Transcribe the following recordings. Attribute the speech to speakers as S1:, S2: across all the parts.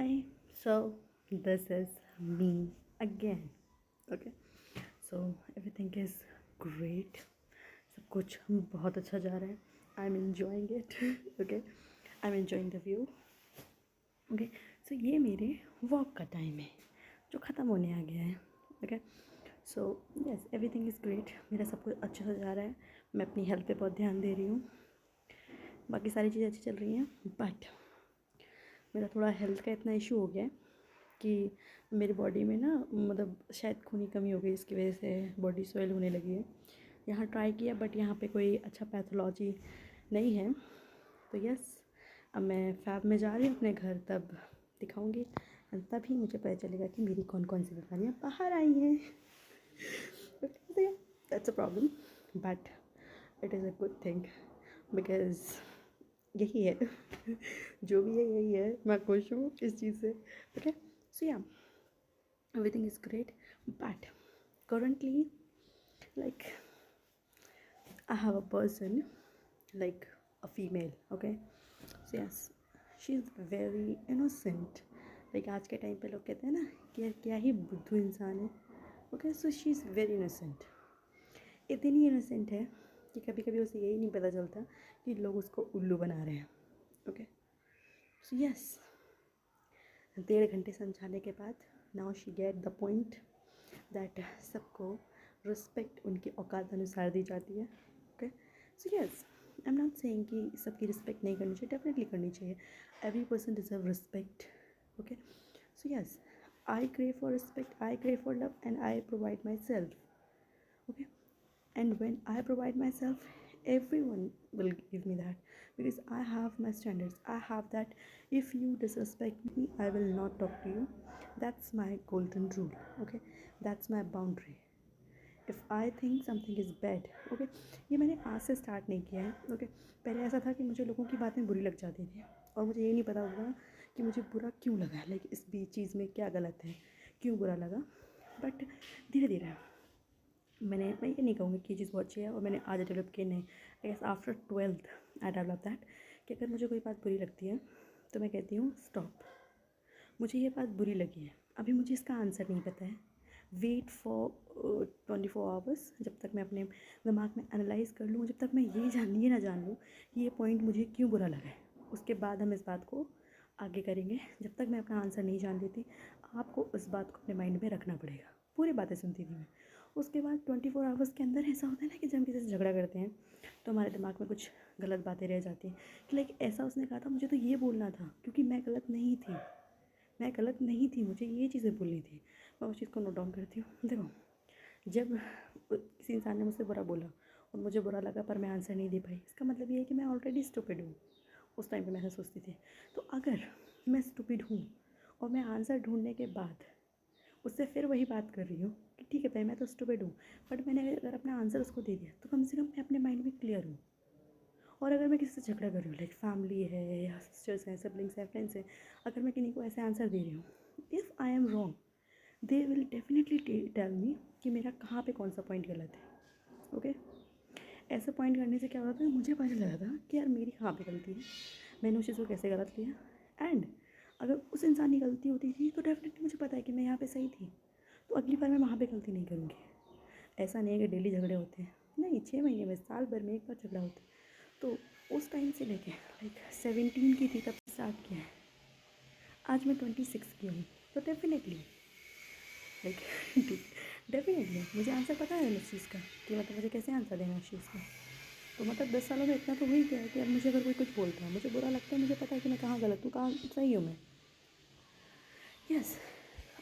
S1: Hi, so this is me again. Okay, so everything is great. सब कुछ बहुत अच्छा जा रहा है. I'm enjoying it. Okay, I'm enjoying the view. Okay, so ये मेरे वॉक का टाइम है जो ख़त्म होने आ गया है. Okay, so yes, everything is great. मेरा सब कुछ अच्छे से जा रहा है. मैं अपनी हेल्थ पे बहुत ध्यान दे रही हूँ. बाकी सारी चीज़ें अच्छी चल रही हैं, बट मेरा थोड़ा हेल्थ का इतना इशू हो गया है कि मेरी बॉडी में ना मतलब शायद खून की कमी हो गई, इसकी वजह से बॉडी स्वेल होने लगी है. यहाँ ट्राई किया बट यहाँ पे कोई अच्छा पैथोलॉजी नहीं है. तो यस, अब मैं फैब में जा रही हूँ अपने घर, तब दिखाऊंगी और तभी मुझे पता चलेगा कि मेरी कौन कौन सी बीमारियाँ बाहर आई हैं. That's a problem, but it is a good thing because यही है. जो भी है यही है. मैं खुश हूँ इस चीज़ से. ओके, सो या everything is great, but currently, like, I have a person, like a female. Okay, so yes, she's very innocent. like आज के टाइम पे लोग कहते हैं ना कि यार क्या ही बुद्धू इंसान है. Okay, so she is very innocent. इतनी इनोसेंट है कि कभी कभी उसे यही नहीं पता चलता कि लोग उसको उल्लू बना रहे हैं. ओके, सो यस, 1.5 घंटे समझाने के बाद now she get the point that सबको रिस्पेक्ट उनकी औकात अनुसार दी जाती है. Okay, so yes, I am not saying कि सबकी रिस्पेक्ट नहीं करनी चाहिए. डेफिनेटली करनी चाहिए. Every person deserve respect. Okay, so yes, I crave for respect, I crave for love, and I provide my self. Okay, and when I provide myself, everyone will give me that, because I have my standards. I have that. If you disrespect me, I will not talk to you. That's my golden rule. Okay, that's my boundary. If I think something is bad, okay, ये मैंने आज से start नहीं किया है. Okay, पहले ऐसा था कि मुझे लोगों की बातें बुरी लग जाती थी और मुझे ये नहीं पता होगा कि मुझे बुरा क्यों लगा. लाइक इस बीच चीज़ में क्या गलत है, क्यों बुरा लगा. बट धीरे धीरे मैं ये नहीं कहूँगी कि ये चीज़ बहुत अच्छी है और मैंने आज डेवलप की. नहीं, I guess after 12th I develop that कि अगर मुझे कोई बात बुरी लगती है तो मैं कहती हूँ स्टॉप, मुझे ये बात बुरी लगी है, अभी मुझे इसका आंसर नहीं पता है. वेट फॉर 24 आवर्स, जब तक मैं अपने दिमाग में एनालाइज कर लूँ, जब तक मैं ये ना जान लूँ कि ये पॉइंट मुझे क्यों बुरा लगा है, उसके बाद हम इस बात को आगे करेंगे. जब तक मैं अपना आंसर नहीं जान लेती, आपको उस बात को अपने माइंड में रखना पड़ेगा. पूरी बातें सुनती थी मैं. उसके बाद 24 आवर्स के अंदर ऐसा होता है ना कि जब हम किसी से झगड़ा करते हैं तो हमारे दिमाग में कुछ गलत बातें रह जाती हैं कि लाइक ऐसा उसने कहा था, मुझे तो ये बोलना था क्योंकि मैं गलत नहीं थी. मुझे ये चीज़ें बोलनी थी. मैं उस चीज़ को नोट डाउन करती हूँ. देखो, जब किसी इंसान ने मुझसे बुरा बोला और मुझे बुरा लगा पर मैं आंसर नहीं दे पाई, इसका मतलब ये है कि मैं ऑलरेडी स्टूपिड हूँ. उस टाइम पे मैं ऐसा सोचती थी. तो अगर मैं स्टूपिड हूँ और मैं आंसर ढूंढने के बाद उससे फिर वही बात कर रही हूँ कि ठीक है भाई, मैं तो स्टूपिड हूँ, बट मैंने अगर अपना आंसर उसको दे दिया तो कम से कम मैं अपने माइंड में क्लियर हूँ. और अगर मैं किसी से झगड़ा कर रही हूँ, लाइक फैमिली है या सिस्टर्स हैं, सिबलिंग्स हैं, फ्रेंड्स हैं, अगर मैं किन्हीं को ऐसे आंसर दे रही हूँ, if I am wrong, they will definitely tell me कि मेरा कहाँ पे कौन सा पॉइंट गलत है. ओके, ऐसा पॉइंट करने से क्या होता था, मुझे पता लगा था कि यार मेरी कहाँ पे गलती है, मैंने उस चीज़ को कैसे गलत लिया. एंड अगर उस इंसान की गलती होती थी तो डेफिनेटली मुझे पता है कि मैं यहाँ पे सही थी, तो अगली बार मैं वहाँ पे गलती नहीं करूँगी. ऐसा नहीं है कि डेली झगड़े होते हैं, नहीं, 6 महीने में, साल भर में एक बार झगड़ा होता है. तो उस टाइम से लेके लाइक 17 की थी तब स्टार्ट किया है. आज मैं 26 की हूँ. तो डेफिनेटली डेफिनेटली मुझे आंसर पता है इस चीज़ का कि मतलब मुझे कैसे आंसर देना है इस चीज़ का. तो मतलब 10 सालों में इतना तो हो ही गया है कि अब मुझे अगर कोई कुछ बोलता है, मुझे बुरा लगता है, मुझे पता है कि मैं कहाँ गलत हूँ, कहाँ सही हूँ मैं. यस,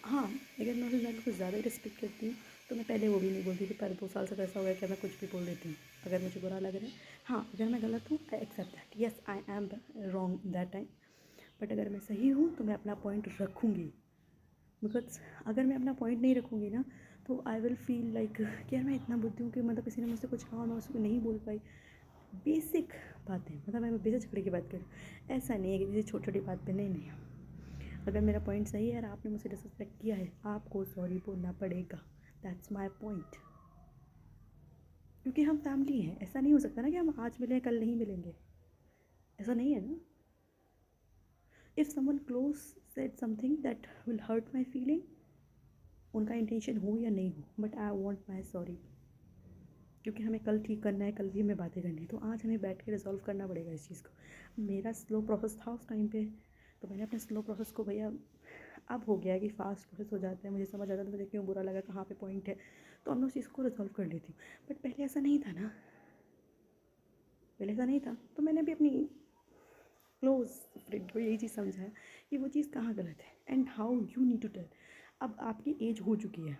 S1: हाँ, अगर मैं उस इंसान को कुछ ज़्यादा ही रिस्पेक्ट करती हूँ तो मैं पहले वो भी नहीं बोलती थी, पर 2 साल से तो ऐसा हो गया कि मैं कुछ भी बोल देती हूँ अगर मुझे बुरा लग रहा है. हाँ, अगर मैं गलत हूँ, I accept that. Yes, I am wrong that time. But अगर मैं सही हूँ तो मैं अपना पॉइंट रखूँगी. बिकॉज अगर मैं अपना पॉइंट नहीं रखूँगी ना तो आई विल फील लाइक कि यार मैं इतना बुद्धि हूँ कि मतलब किसी ने मुझसे कुछ कहा और मैं उसको नहीं बोल पाई. बेसिक बातें, मतलब मैं बेसिक झगड़े की बात करूँ, ऐसा नहीं है कि किसी छोटी छोटी बात पे. नहीं, अगर मेरा पॉइंट सही है और आपने मुझे डिसरिस्पेक्ट किया है, आपको सॉरी बोलना पड़ेगा. That's my point. क्योंकि हम फैमिली हैं. ऐसा नहीं हो सकता ना कि हम आज मिलें कल नहीं मिलेंगे. ऐसा नहीं है ना. If someone close said something that will hurt my feeling, उनका इंटेंशन हो या नहीं हो, but I want my sorry, क्योंकि हमें कल ठीक करना है, कल भी हमें बातें करनी है, तो आज हमें बैठ के रिजॉल्व करना पड़ेगा इस चीज़ को। मेरा स्लो प्रोसेस था उस टाइम पे, तो मैंने अपने स्लो प्रोसेस को, भैया अब हो गया है कि फास्ट प्रोसेस हो जाता है, मुझे समझ आता है तो मुझे क्यों बुरा लगा, कहाँ पे पॉइंट है, तो अब मैं उस चीज़ को रिजॉल्व कर लेती हूँ। बट पहले ऐसा नहीं था ना, पहले ऐसा नहीं था, तो मैंने भी अपनी क्लोज फ्रेंड को यही चीज़ समझाया कि वो चीज़ कहाँ गलत है and how you need to tell. अब आपकी एज हो चुकी है,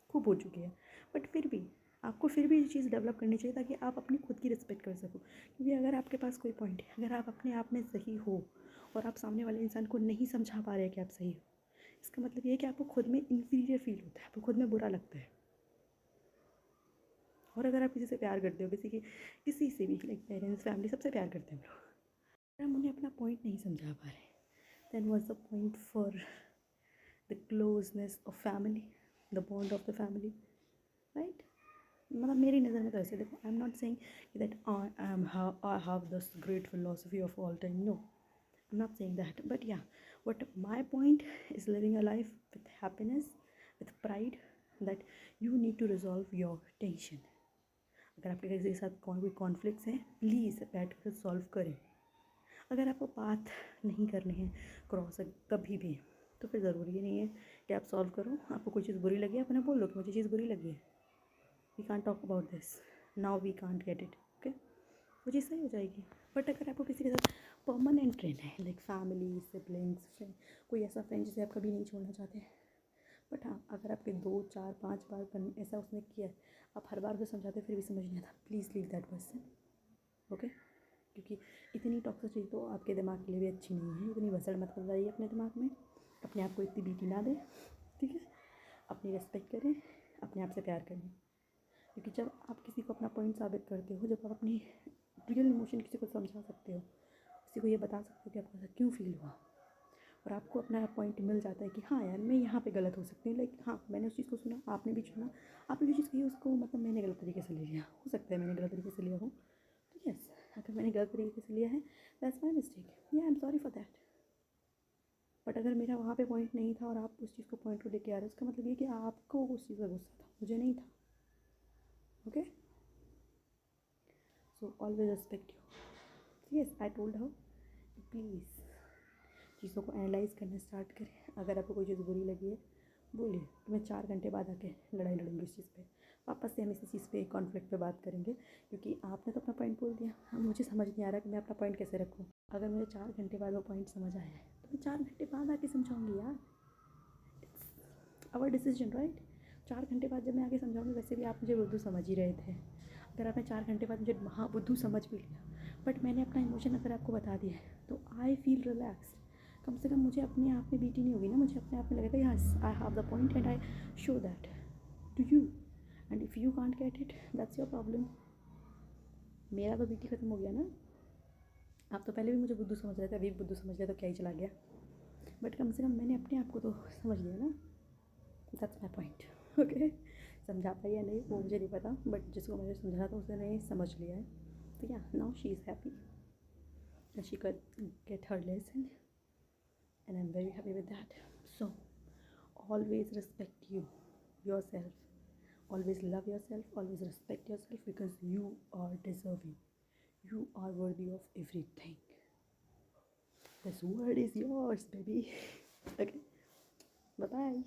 S1: खूब हो चुकी है, बट फिर भी आपको फिर भी ये चीज़ डेवलप करनी चाहिए ताकि आप अपनी खुद की रिस्पेक्ट कर सको। क्योंकि अगर आपके पास कोई पॉइंट है, अगर आप अपने आप में सही हो और आप सामने वाले इंसान को नहीं समझा पा रहे हैं कि आप सही हो, इसका मतलब ये है कि आपको खुद में इन्फीरियर फील होता है, आपको खुद में बुरा लगता है। और अगर आप किसी से प्यार करते हो, किसी से भी, लाइक पेरेंट्स, फैमिली, सबसे प्यार करते हैं हम लोग, अगर हम उन्हें अपना पॉइंट नहीं समझा पा रहे, then what's the point for the closeness of family, the bond of the family, right? मतलब मेरी नज़र में तो ऐसे देखो, I am not saying that I have this great philosophy of all time, no, I am not saying that, but yeah but my point is living a life with happiness, with pride, that you need to resolve your tension. अगर आपके किसी के साथ कोई conflicts हैं, please बैठ कर solve करें। अगर आपको बात नहीं करनी है क्रॉस कभी भी, तो फिर ज़रूरी नहीं है कि आप सॉल्व करो। आपको कोई चीज़ बुरी लगी है, अपने बोल दो कि मुझे चीज़ बुरी लगी है, we can't talk about this now, we can't get it, okay, वो चीज़ सही हो जाएगी। बट अगर आपको किसी के साथ परमानेंट रहना है, लाइक फैमिली, सिबलिंग्स, फ्रेंड, कोई ऐसा फ्रेंड जिसे आप कभी नहीं छोड़ना चाहते, बट हाँ, अगर आपके 2 4 5 बार ऐसा उसने किया है, आप हर बार उसे समझाते फिर भी समझ नहीं आता, please leave that person, okay. क्योंकि इतनी टॉक्सिसिटी तो आपके दिमाग के लिए भी अच्छी नहीं है, इतनी भसड़ मत करवाइए अपने दिमाग में, अपने आप को इतनी बीटी ना दें, ठीक है। अपनी रिस्पेक्ट करें, अपने आप से प्यार करें, क्योंकि जब आप किसी को अपना पॉइंट साबित करते हो, जब आप अपनी रियल इमोशन किसी को समझा सकते हो, किसी को ये बता सकते हो कि आपको ऐसा क्यों फील हुआ, और आपको अपना पॉइंट मिल जाता है कि हाँ यार, मैं यहाँ पे गलत हो सकती हूँ, लाइक हाँ, मैंने उस चीज़ को सुना, आपने भी सुना, आपने जो चीज़ कही उसको मतलब मैंने गलत तरीके से ले लिया, हो सकता है मैंने गलत तरीके से लिया हो, तो यस, अगर मैंने गलत तरीके से लिया है, दैट्स माई मिस्टेक, या I am sorry for that. But अगर मेरा वहाँ पे पॉइंट नहीं था और आप उस चीज़ को पॉइंट को लेके आ रहे हो, उसका मतलब ये कि आपको उस चीज़ का गुस्सा था, मुझे नहीं था, okay. So always respect you, yes, I told her please चीज़ों को एनालाइज करना स्टार्ट करें। अगर आपको कोई चीज़ बुरी लगी है, बोलिए, तो मैं 4 घंटे बाद आके लड़ाई लड़ूंगी इस चीज़ पे, वापस से हम इसी चीज़ पे कॉन्फ्लिक्ट पे बात करेंगे, क्योंकि आपने तो अपना पॉइंट बोल दिया, अब मुझे समझ नहीं आ रहा कि मैं अपना पॉइंट कैसे रखूँ। अगर मुझे 4 घंटे बाद वो पॉइंट समझ आया है, तो मैं 4 घंटे बाद आके समझाऊंगी यार, इट्स आवर डिसीजन, राइट। 4 घंटे बाद जब मैं आगे समझाऊंगी, वैसे भी आप मुझे बुद्धू समझ ही रहे थे, अगर आपने 4 घंटे बाद मुझे हाँ बुद्धू समझ भी लिया, बट मैंने अपना इमोशन अगर आपको बता दिया है, तो आई फील रिलैक्स्ड। कम से कम मुझे अपने आप में बीटी नहीं होगी ना, मुझे अपने आप में लगेगा yes, I have the point and I show that to you, and if you can't get it, that's your problem. मेरा तो बीटी खत्म हो गया ना। आप तो पहले भी मुझे बुद्धू समझ रहे थे, अभी भी बुद्धू समझ रहे, तो क्या ही चला गया, बट कम से कम मैंने अपने आप को तो समझ लिया ना, दैट्स माई पॉइंट, ओके। समझा पाई या नहीं वो मुझे नहीं पता, बट जिसको मैंने समझा था उसने समझ लिया है, तो या now she is happy and she can get her lesson, and I'm very happy with that. So always respect yourself, always love yourself, always respect yourself, because you are deserving, you are worthy of everything. This word is yours, baby. Okay, bye bye.